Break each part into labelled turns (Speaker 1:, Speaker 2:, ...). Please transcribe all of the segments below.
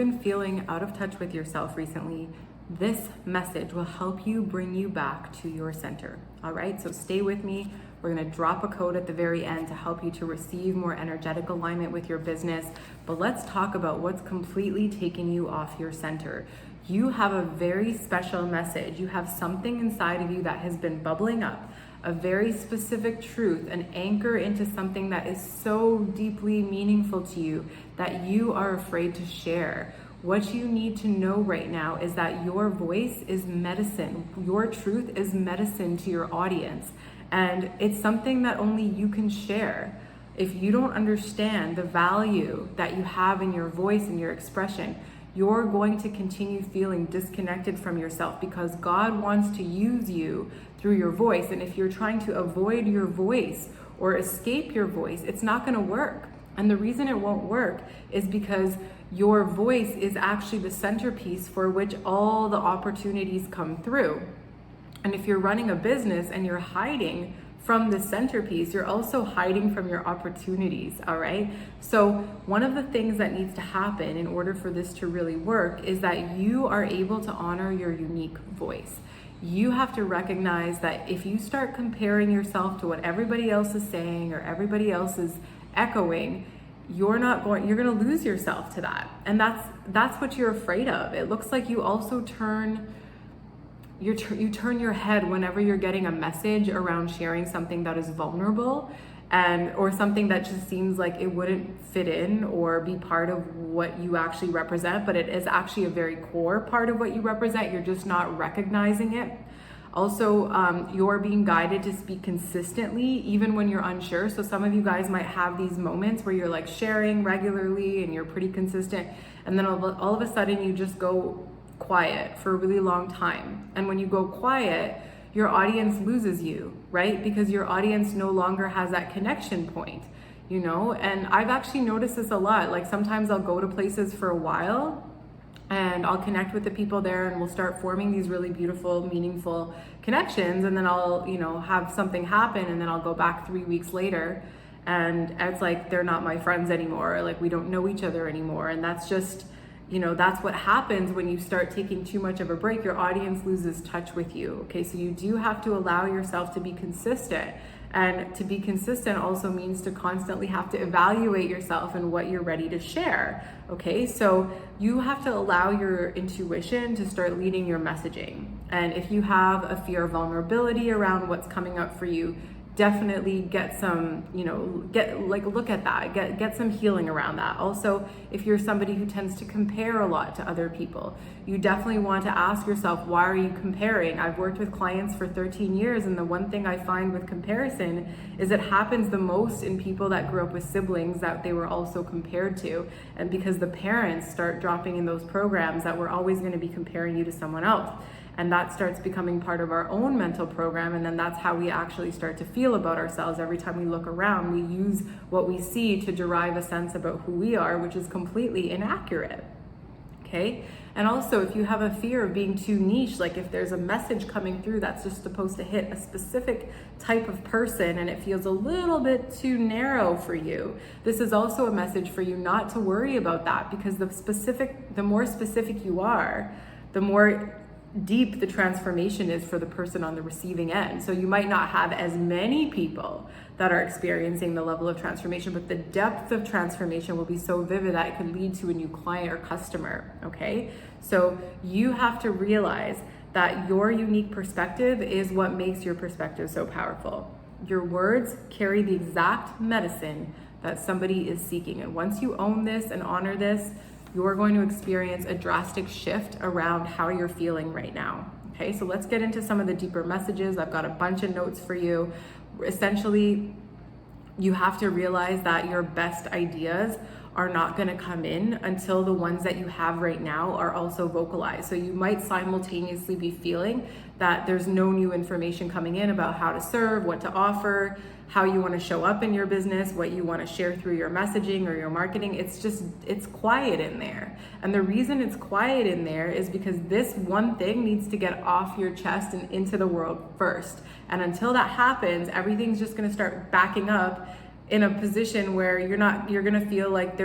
Speaker 1: been feeling out of touch with yourself recently, this message will help you bring you back to your center. All right, so stay with me. We're gonna drop a code at the very end to help you to receive more energetic alignment with your business. But let's talk about what's completely taking you off your center. You have a very special message. You have something inside of you that has been bubbling up, a very specific truth, an anchor into something that is so deeply meaningful to you that you are afraid to share. What you need to know right now is that your voice is medicine. Your truth is medicine to your audience. And it's something that only you can share. If you don't understand the value that you have in your voice and your expression, you're going to continue feeling disconnected from yourself because God wants to use you through your voice. And if you're trying to avoid your voice or escape your voice, it's not going to work. And the reason it won't work is because your voice is actually the centerpiece for which all the opportunities come through. And if you're running a business and you're hiding from the centerpiece, you're also hiding from your opportunities, all right? So one of the things that needs to happen in order for this to really work is that you are able to honor your unique voice. You have to recognize that if you start comparing yourself to what everybody else is saying or everybody else is echoing, you're going to lose yourself to that. And that's what you're afraid of. It looks like you also turn your head whenever you're getting a message around sharing something that is vulnerable or something that just seems like it wouldn't fit in or be part of what you actually represent, but it is actually a very core part of what you represent. You're just not recognizing it. Also, you're being guided to speak consistently, even when you're unsure. So some of you guys might have these moments where you're like sharing regularly and you're pretty consistent. And then all of a sudden you just go quiet for a really long time. And when you go quiet, your audience loses you, right? Because your audience no longer has that connection point, you know? And I've actually noticed this a lot. Like sometimes I'll go to places for a while and I'll connect with the people there and we'll start forming these really beautiful, meaningful connections. And then I'll, have something happen and then I'll go back 3 weeks later and it's like, they're not my friends anymore. Or like we don't know each other anymore. And that's just, that's what happens when you start taking too much of a break. Your audience loses touch with you. Okay, so you do have to allow yourself to be consistent. And to be consistent also means to constantly have to evaluate yourself and what you're ready to share. Okay, so you have to allow your intuition to start leading your messaging. And if you have a fear of vulnerability around what's coming up for you, definitely get some, look at that, get some healing around that. Also, if you're somebody who tends to compare a lot to other people, you definitely want to ask yourself, why are you comparing? I've worked with clients for 13 years, and the one thing I find with comparison is it happens the most in people that grew up with siblings that they were also compared to. And because the parents start dropping in those programs that we're always going to be comparing you to someone else. And that starts becoming part of our own mental program. And then that's how we actually start to feel about ourselves. Every time we look around, we use what we see to derive a sense about who we are, which is completely inaccurate. Okay. And also, if you have a fear of being too niche, like if there's a message coming through that's just supposed to hit a specific type of person and it feels a little bit too narrow for you, this is also a message for you not to worry about that, because the more specific you are, the more deep the transformation is for the person on the receiving end. So you might not have as many people that are experiencing the level of transformation, but the depth of transformation will be so vivid that it could lead to a new client or customer. Okay, so you have to realize that your unique perspective is what makes your perspective so powerful. Your words carry the exact medicine that somebody is seeking, and once you own this and honor this, you're going to experience a drastic shift around how you're feeling right now. Okay, so let's get into some of the deeper messages. I've got a bunch of notes for you. Essentially, you have to realize that your best ideas are not going to come in until the ones that you have right now are also vocalized. So you might simultaneously be feeling that there's no new information coming in about how to serve, what to offer, how you want to show up in your business, what you want to share through your messaging or your marketing. It's quiet in there. And the reason it's quiet in there is because this one thing needs to get off your chest and into the world first. And until that happens, everything's just going to start backing up in a position where you're gonna feel like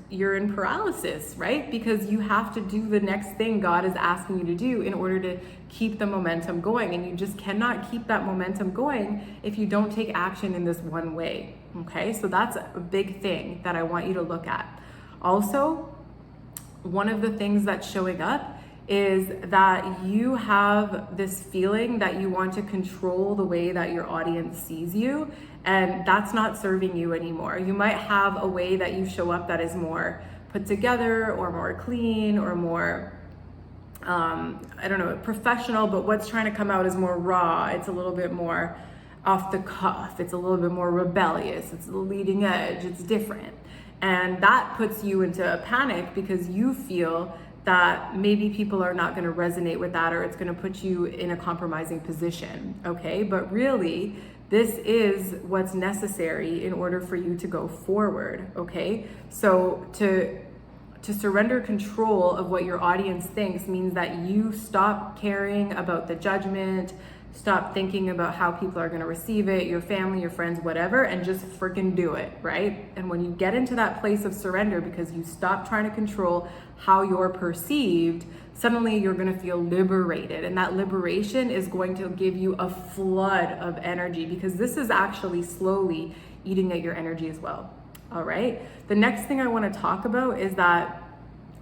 Speaker 1: you're in paralysis, right? Because you have to do the next thing God is asking you to do in order to keep the momentum going. And you just cannot keep that momentum going if you don't take action in this one way, okay? So that's a big thing that I want you to look at. Also, one of the things that's showing up is that you have this feeling that you want to control the way that your audience sees you, and that's not serving you anymore. You might have a way that you show up that is more put together or more clean or more, professional, but what's trying to come out is more raw. It's a little bit more off the cuff. It's a little bit more rebellious. It's the leading edge. It's different. And that puts you into a panic because you feel that maybe people are not going to resonate with that, or it's going to put you in a compromising position, okay? But really, this is what's necessary in order for you to go forward, okay? So to surrender control of what your audience thinks means that you stop caring about the judgment, stop thinking about how people are going to receive it, your family, your friends, whatever, and just freaking do it, right? And when you get into that place of surrender because you stop trying to control how you're perceived, suddenly you're going to feel liberated. And that liberation is going to give you a flood of energy, because this is actually slowly eating at your energy as well. All right. The next thing I want to talk about is that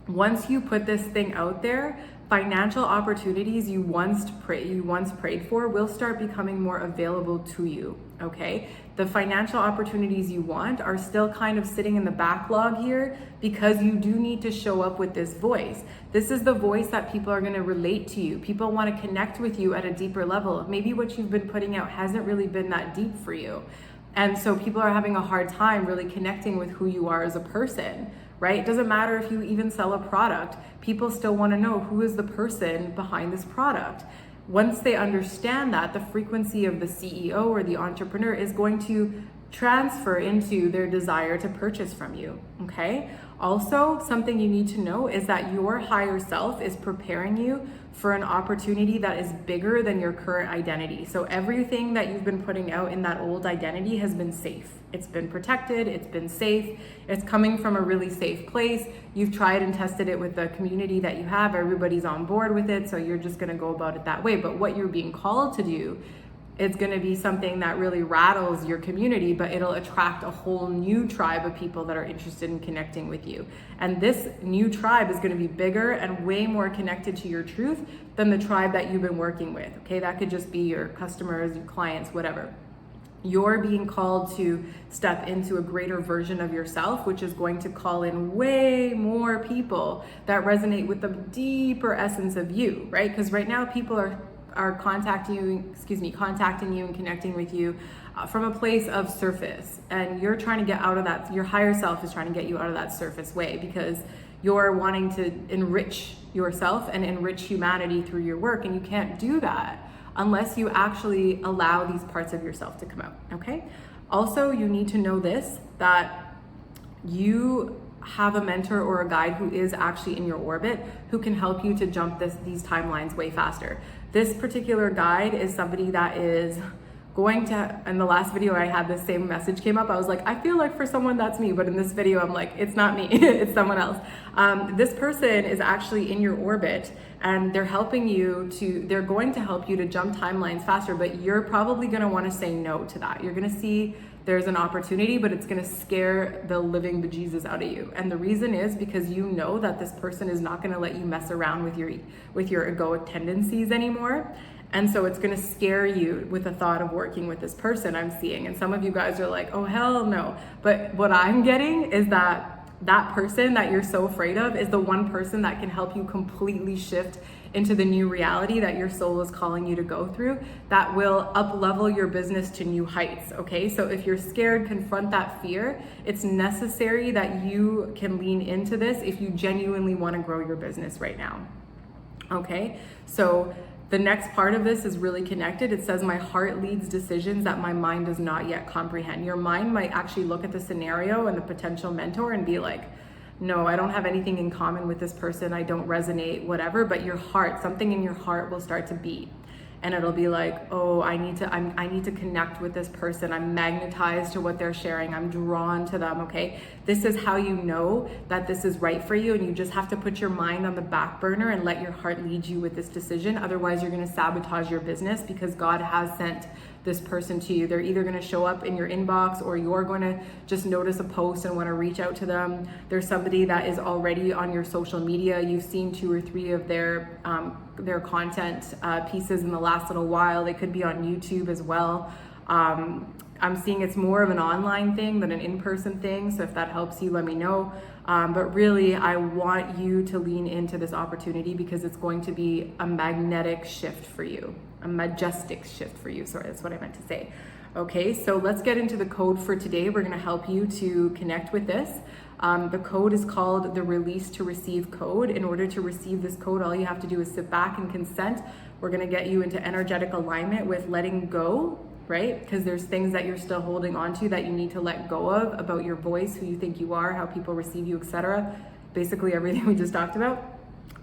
Speaker 1: once you put this thing out there, financial opportunities you once prayed for will start becoming more available to you, okay? The financial opportunities you want are still kind of sitting in the backlog here because you do need to show up with this voice. This is the voice that people are going to relate to you. People want to connect with you at a deeper level. Maybe what you've been putting out hasn't really been that deep for you. And so people are having a hard time really connecting with who you are as a person, right? It doesn't matter if you even sell a product. People still want to know who is the person behind this product. Once they understand that, the frequency of the CEO or the entrepreneur is going to transfer into their desire to purchase from you, okay? Also, something you need to know is that your higher self is preparing you for an opportunity that is bigger than your current identity. So everything that you've been putting out in that old identity has been safe. It's been protected, it's been safe, it's coming from a really safe place. You've tried and tested it with the community that you have, everybody's on board with it, so you're just gonna go about it that way. But what you're being called to do, it's gonna be something that really rattles your community, but it'll attract a whole new tribe of people that are interested in connecting with you. And this new tribe is gonna be bigger and way more connected to your truth than the tribe that you've been working with, okay? That could just be your customers, your clients, whatever. You're being called to step into a greater version of yourself, which is going to call in way more people that resonate with the deeper essence of you, right? Because right now people are contacting you and connecting with you from a place of surface, and you're trying to get out of that. Your higher self is trying to get you out of that surface way because you're wanting to enrich yourself and enrich humanity through your work, and you can't do that unless you actually allow these parts of yourself to come out, okay? Also, you need to know this, that you have a mentor or a guide who is actually in your orbit who can help you to jump these timelines way faster. This particular guide is somebody that is going to, in the last video I had this same message came up, I was like, I feel like for someone that's me, but in this video I'm like, it's not me, it's someone else. This person is actually in your orbit and they're going to help you to jump timelines faster, but you're probably gonna wanna say no to that. You're gonna see there's an opportunity, but it's gonna scare the living bejesus out of you. And the reason is because you know that this person is not gonna let you mess around with your egoic tendencies anymore. And so it's gonna scare you with the thought of working with this person, I'm seeing. And some of you guys are like, oh, hell no. But what I'm getting is that person that you're so afraid of is the one person that can help you completely shift into the new reality that your soul is calling you to go through, that will up-level your business to new heights, okay? So if you're scared, confront that fear. It's necessary that you can lean into this if you genuinely wanna grow your business right now, okay? So the next part of this is really connected. It says, my heart leads decisions that my mind does not yet comprehend. Your mind might actually look at the scenario and the potential mentor and be like, no, I don't have anything in common with this person. I don't resonate, whatever, but your heart, something in your heart will start to beat. and it'll be like, oh, I need to connect with this person. I'm magnetized to what they're sharing. I'm drawn to them, okay? This is how you know that this is right for you, and you just have to put your mind on the back burner and let your heart lead you with this decision. Otherwise, you're gonna sabotage your business, because God has sent this person to you. They're either gonna show up in your inbox, or you're gonna just notice a post and wanna reach out to them. There's somebody that is already on your social media. You've seen 2 or 3 of their content pieces in the last little while. They could be on YouTube as well. I'm seeing it's more of an online thing than an in-person thing. So if that helps you, let me know. But really, I want you to lean into this opportunity, because it's going to be a magnetic shift for you, a majestic shift for you. Sorry, that's what I meant to say. Okay, so let's get into the code for today. We're gonna help you to connect with this. The code is called the Release to Receive code. In order to receive this code, all you have to do is sit back and consent. We're gonna get you into energetic alignment with letting go, right? Because there's things that you're still holding on to that you need to let go of, about your voice, who you think you are, how people receive you, etc. Basically everything we just talked about.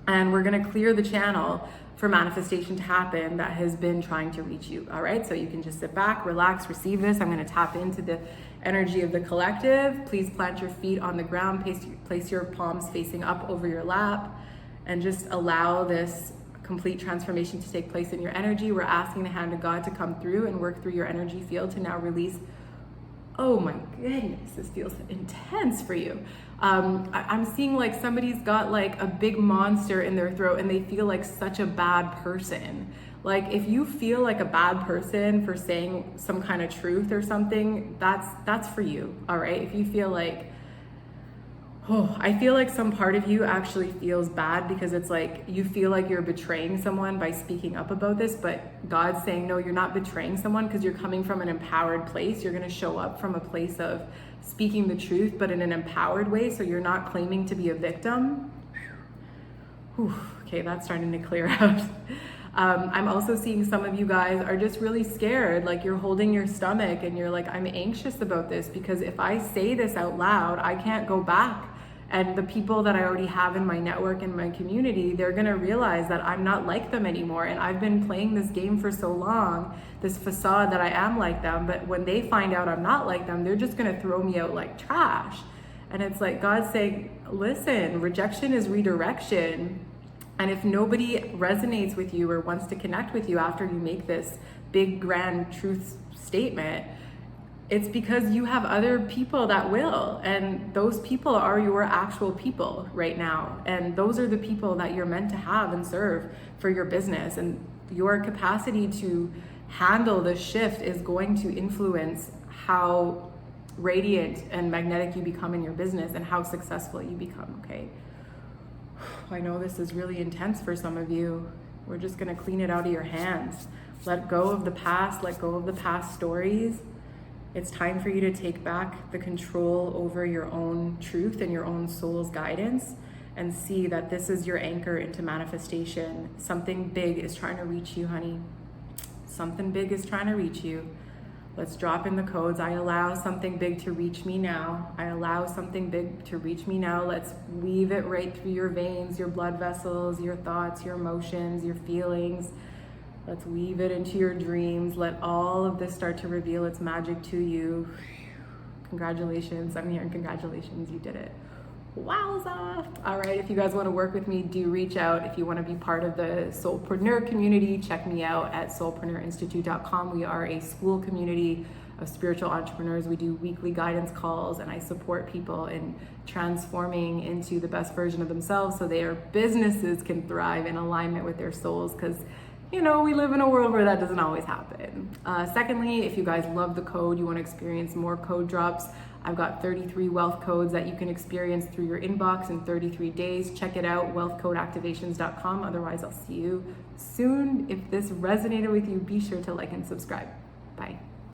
Speaker 1: And we're gonna clear the channel for manifestation to happen that has been trying to reach you, all right? So you can just sit back, relax, receive this. I'm gonna tap into the energy of the collective. Please plant your feet on the ground, place your palms facing up over your lap, and just allow this complete transformation to take place in your energy. We're asking the hand of God to come through and work through your energy field to now release. Oh my goodness, this feels intense for you. I'm seeing like somebody's got like a big monster in their throat, and they feel like such a bad person. Like if you feel like a bad person for saying some kind of truth or something, that's for you, all right? If you feel like, oh, I feel like some part of you actually feels bad, because it's like you feel like you're betraying someone by speaking up about this, but God's saying, no, you're not betraying someone, because you're coming from an empowered place. You're gonna show up from a place of speaking the truth, but in an empowered way, so you're not claiming to be a victim. Whew, okay, that's starting to clear out. I'm also seeing some of you guys are just really scared, like you're holding your stomach and you're like, I'm anxious about this, because if I say this out loud, I can't go back. And the people that I already have in my network and my community, they're gonna realize that I'm not like them anymore. And I've been playing this game for so long, this facade that I am like them, but when they find out I'm not like them, they're just gonna throw me out like trash. And it's like God's saying, listen, rejection is redirection. And if nobody resonates with you or wants to connect with you after you make this big, grand truth statement, it's because you have other people that will. And those people are your actual people right now. And those are the people that you're meant to have and serve for your business. And your capacity to handle the shift is going to influence how radiant and magnetic you become in your business and how successful you become, okay? I know this is really intense for some of you. We're just gonna clean it out of your hands. Let go of the past, let go of the past stories. It's time for you to take back the control over your own truth and your own soul's guidance, and see that this is your anchor into manifestation. Something big is trying to reach you, honey. Something big is trying to reach you. Let's drop in the codes. I allow something big to reach me now. I allow something big to reach me now. Let's weave it right through your veins, your blood vessels, your thoughts, your emotions, your feelings. Let's weave it into your dreams. Let all of this start to reveal its magic to you. Congratulations. I'm hearing congratulations. You did it. Wowza. All right, if you guys want to work with me, do reach out. If you want to be part of the Soulpreneur community, check me out at soulpreneurinstitute.com. We are a school community of spiritual entrepreneurs. We do weekly guidance calls, and I support people in transforming into the best version of themselves so their businesses can thrive in alignment with their souls, because you know, we live in a world where that doesn't always happen. Secondly, if you guys love the code, you want to experience more code drops, I've got 33 wealth codes that you can experience through your inbox in 33 days. Check it out, wealthcodeactivations.com. Otherwise, I'll see you soon. If this resonated with you, be sure to like and subscribe. Bye.